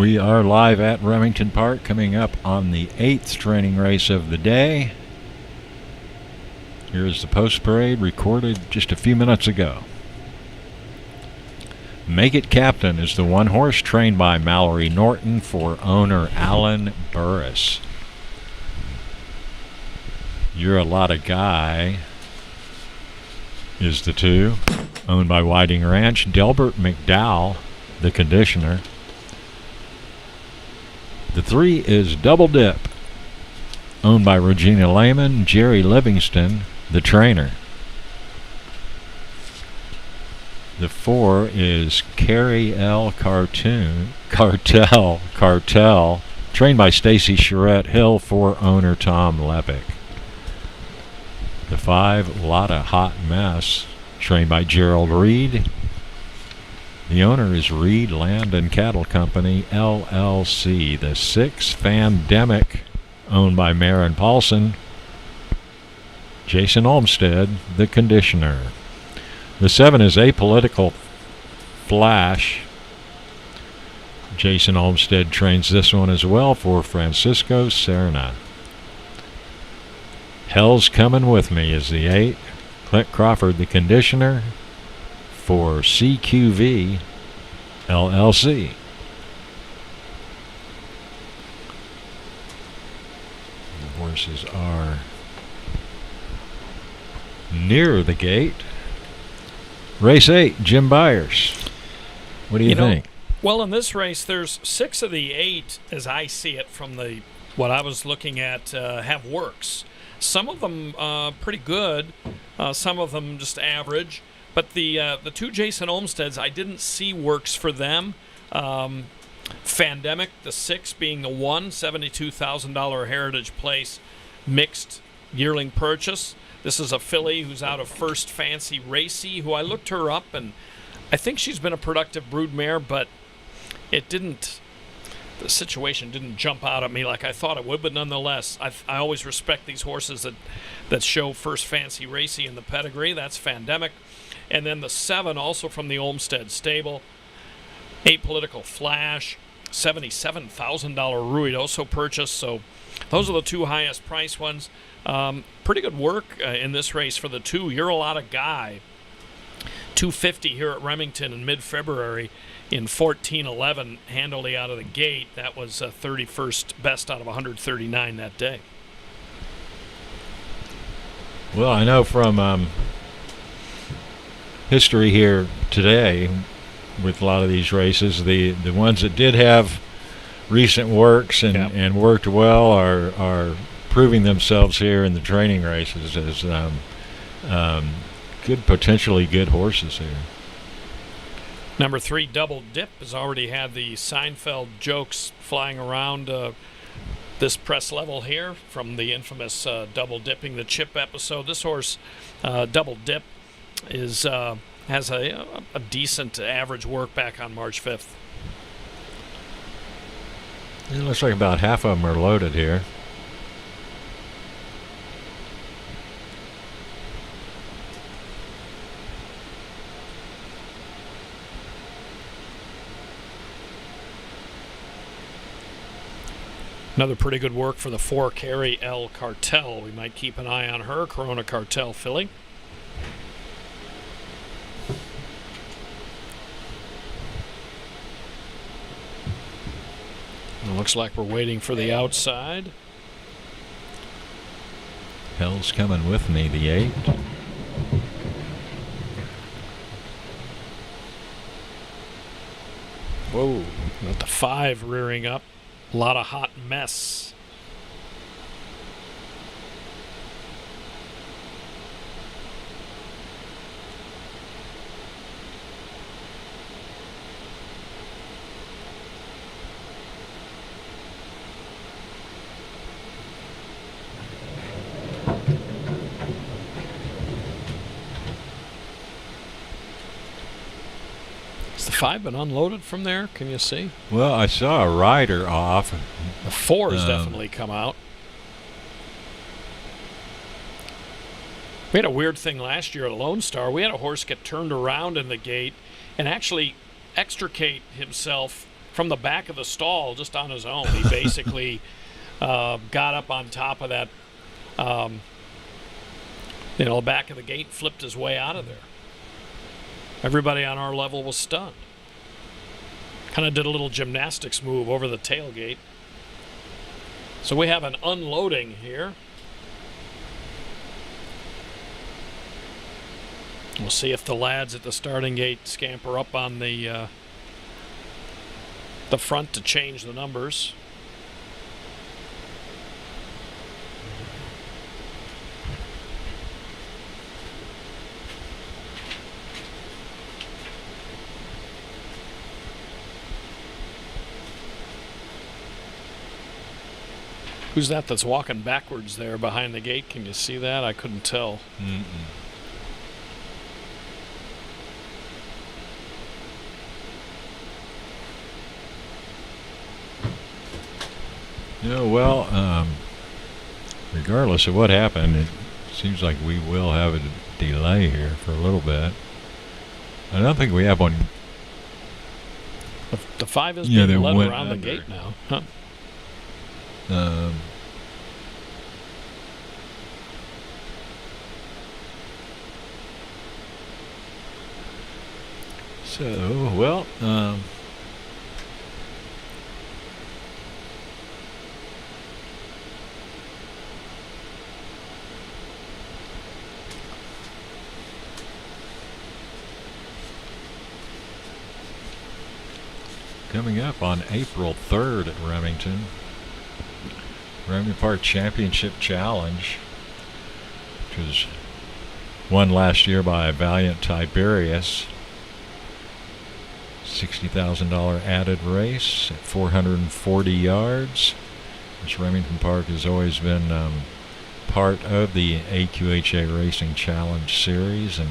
We are live at Remington Park, coming up on the 8th training race of the day. Here's the post parade recorded just a few minutes ago. Make It Captain is the one horse trained by Mallory Norton for owner Alan Burris. You're a Lot of Guy is the 2, owned by Whiting Ranch. Delbert McDowell, the conditioner. The 3 is Double Dip, owned by Regina Lehman. Jerry Livingston, the trainer. The 4 is Carrie L. Cartel, trained by Stacy Charette Hill for owner Tom Lepick. The 5, Lotta Hot Mess, trained by Gerald Reed. The owner is Reed Land and Cattle Company, LLC. The 6, Fandemic, owned by Maren Paulson. Jason Olmstead, the conditioner. The 7 is Apolitical Flash. Jason Olmstead trains this one as well for Francisco Serna. Hell's Coming With Me is the 8. Clint Crawford, the conditioner, for CQV LLC. The horses are near the gate. Race 8, Jim Byers. What do you think? Well, in this race, there's 6 of the 8, as I see it from what I was looking at, have works. Some of them pretty good, some of them just average. But the 2 Jason Olmsteads, I didn't see works for them. Fandemic, the 6 being the 1, $72,000 Heritage Place mixed yearling purchase. This is a filly who's out of First Fancy Racy, who I looked her up, and I think she's been a productive broodmare, but the situation didn't jump out at me like I thought it would. But nonetheless, I always respect these horses that show First Fancy Racy in the pedigree. That's Fandemic. And then the 7, also from the Olmstead stable, Apolitical Flash, $77,000 Ruidoso purchase. So those are the 2 highest price ones. Pretty good work in this race for the 2. You're a Lot of Guy. 250 here at Remington in mid-February in 14:11, handily out of the gate. That was 31st best out of 139 that day. Well, I know from history here today with a lot of these races, the ones that did have recent works and worked well are proving themselves here in the training races as potentially good horses here. Number 3, Double Dip, has already had the Seinfeld jokes flying around this press level here from the infamous Double Dipping the Chip episode. This horse, Double Dip, has a decent average work back on March 5th. It looks like about half of them are loaded here. Another pretty good work for the 4, Carrie L. Cartel. We might keep an eye on her. Corona Cartel filly. It looks like we're waiting for the outside. Hell's Coming With Me, the 8. Whoa, got the 5 rearing up. A lot of Hot Mess. Has the 5 been unloaded from there? Can you see? Well, I saw a rider off. The 4 has definitely come out. We had a weird thing last year at Lone Star. We had a horse get turned around in the gate and actually extricate himself from the back of the stall just on his own. He basically got up on top of that, back of the gate, flipped his way out of there. Everybody on our level was stunned. Kind of did a little gymnastics move over the tailgate. So we have an unloading here. We'll see if the lads at the starting gate scamper up on the front to change the numbers. Who's that that's walking backwards there behind the gate? Can you see that? I couldn't tell. Mm-mm. Well, regardless of what happened, it seems like we will have a delay here for a little bit. I don't think we have one. The 5 is being led around the under. gate now. Huh. Coming up on April 3rd at Remington Park Championship Challenge, which was won last year by Valiant Tiberius. $60,000 added race at 440 yards. This Remington Park has always been part of the AQHA Racing Challenge Series, and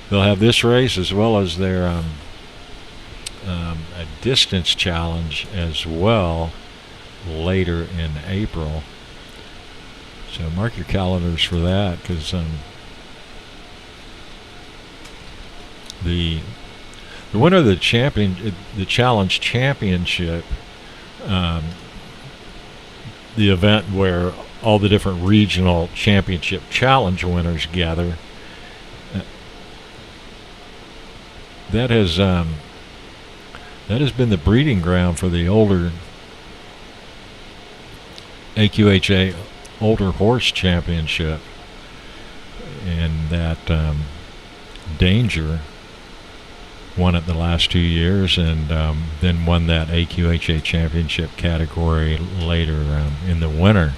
they'll have this race as well as their a distance challenge as well later in April. So mark your calendars for that, because the winner of the challenge championship, the event where all the different regional championship challenge winners gather, that has been the breeding ground for the older AQHA Older Horse Championship, and that Danger won it the last 2 years, and then won that AQHA Championship category later in the winter.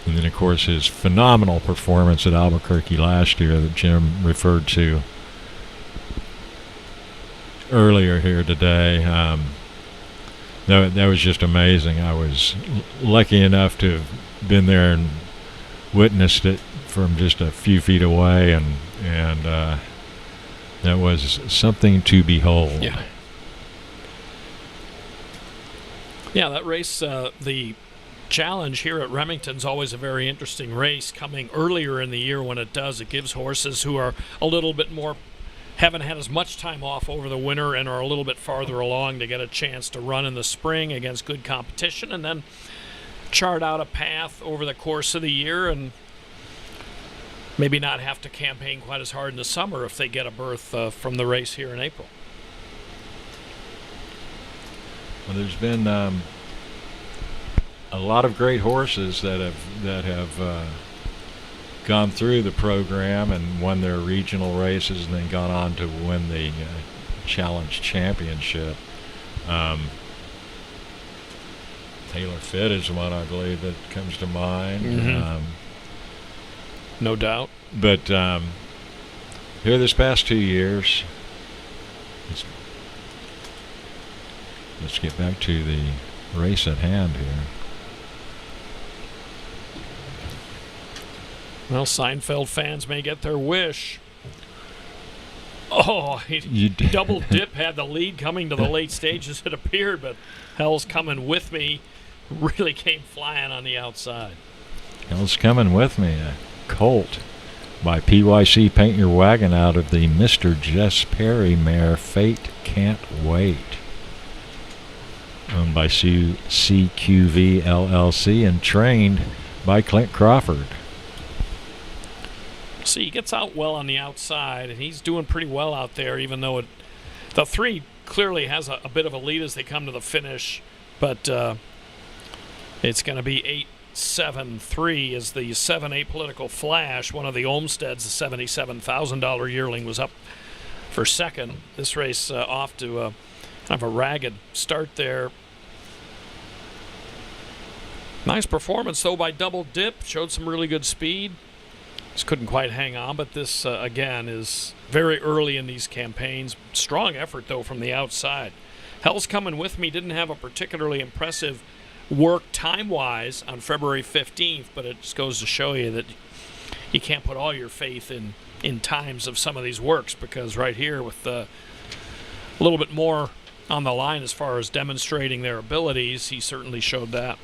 And then, of course, his phenomenal performance at Albuquerque last year that Jim referred to earlier here today. That was just amazing. I was lucky enough to have been there and witnessed it from just a few feet away, and that was something to behold. Yeah. Yeah, that race, the challenge here at Remington's always a very interesting race. Coming earlier in the year when it does, it gives horses who are a little bit more, haven't had as much time off over the winter and are a little bit farther along, to get a chance to run in the spring against good competition, and then chart out a path over the course of the year, and maybe not have to campaign quite as hard in the summer if they get a berth from the race here in April. Well, there's been a lot of great horses that have gone through the program and won their regional races, and then gone on to win the Challenge Championship. Taylor Fitt is one, I believe, that comes to mind. Mm-hmm. No doubt. But here this past 2 years, let's get back to the race at hand here. Well, Seinfeld fans may get their wish. Oh, he double dip, had the lead coming to the late stages, it appeared, but Hell's Coming With Me really came flying on the outside. Hell's Coming With Me, a colt by PYC Paint Your Wagon out of the Mr. Jess Perry mare Fate Can't Wait, owned by CQV LLC and trained by Clint Crawford. See, he gets out well on the outside, and he's doing pretty well out there, even though the 3 clearly has a bit of a lead as they come to the finish, but it's going to be 8-7-3 as the 7-8 Political Flash, one of the Olmsteads, the $77,000 yearling, was up for second. This race off to kind of a ragged start there. Nice performance, though, by Double Dip. Showed some really good speed. Just couldn't quite hang on, but this, again, is very early in these campaigns. Strong effort, though, from the outside. Hell's Coming With Me didn't have a particularly impressive work time-wise on February 15th, but it just goes to show you that you can't put all your faith in times of some of these works, because right here with a little bit more on the line as far as demonstrating their abilities, he certainly showed that.